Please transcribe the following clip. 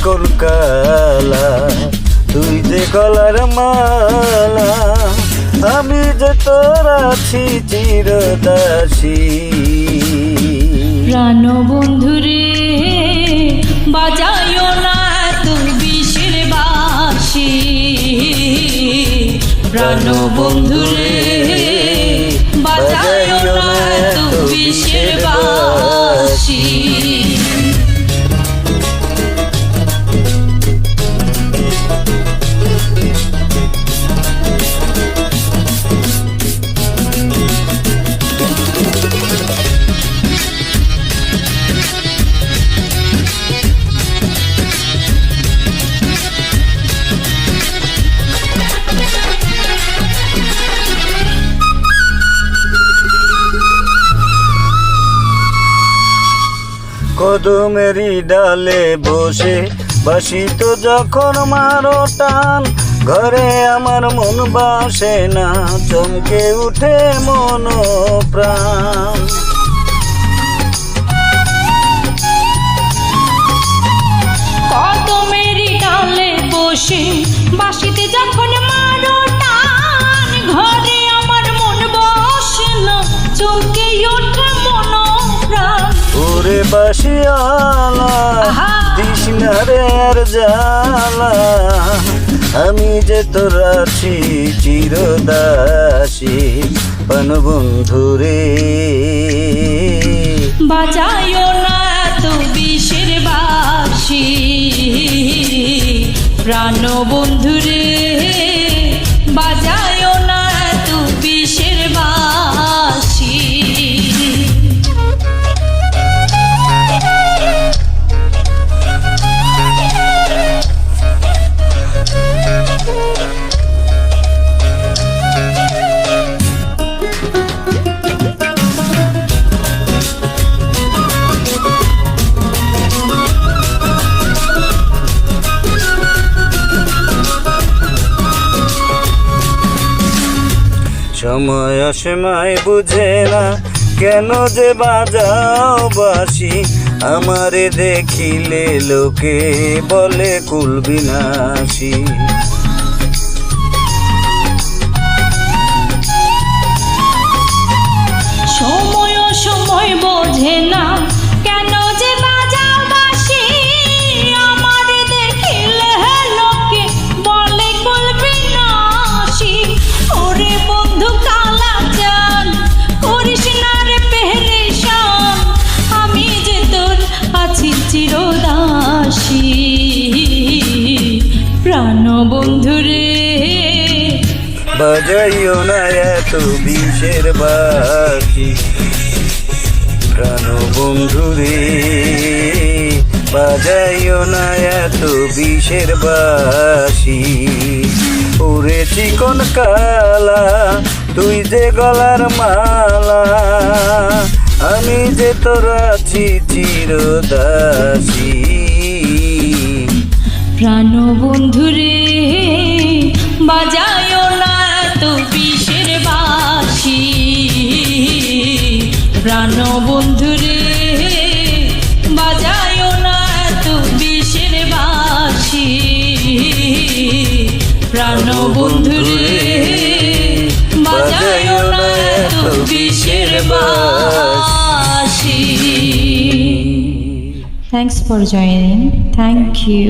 চিকন কালা, তুই যে গলার মালা, আমি যে তোর আছি চিরদাসী। প্রাণ বন্ধুরে বাজায়ো না তুমি বিষের বাঁশি, প্রাণ বন্ধুরে বাজায়ো না তুমি বিষের বাঁশি। কদমেরই ডালে বসে বাসি তো যখন মারো টান, ঘরে আমার মন বাসে না, চমকে উঠে মন প্রাণ। কদমেরই ডালে বসে বাঁশিতে যখন মারো টান, ঘরে আমার মন বসে না, চমকে ওঠে মন প্রাণ। ওরে বাসিয়ালা দিস না রে আর জ্বালা, আমি যে তোর আছি চিরদাসী। প্রাণ বন্ধুরে বাজায়ো না তো বিষের বাঁশি, প্রাণ বন্ধুরে বাজায়ো না তো বিষের বাঁশি। সময় অসময় বুঝে না কেন যে বাজাও বাঁশি, আমারে দেখিলে লোকে বলে কুল বিনাশী। সময় সময় বোঝে না কেন যে বাজাও বাঁশি, আমার দেখিলে লোকে বলে কুল বিনাশী। ওরে বন্ধু কালা চান করিস না রে পেরেশান, আমি যে তোর আছি চিরদাসী। প্রাণ বন্ধুরে বাজাইও না এত বিষের বাঁশি, প্রাণ বন্ধুরে বাজাইও না এত বিষের বাঁশি। ওরে চিকন কালা, তুই যে গলার মালা, আমি যে তোর আছি চিরদাসী। প্রাণ বন্ধুরে বাজায়ো না তো বিষের বাঁশি, প্রাণ বন্ধুরে বাজায়ো না তো বিষের বাঁশি, প্রাণ বন্ধুরে বাজায়ো না তো বিষের বাঁশি। Thanks for joining. Thank you.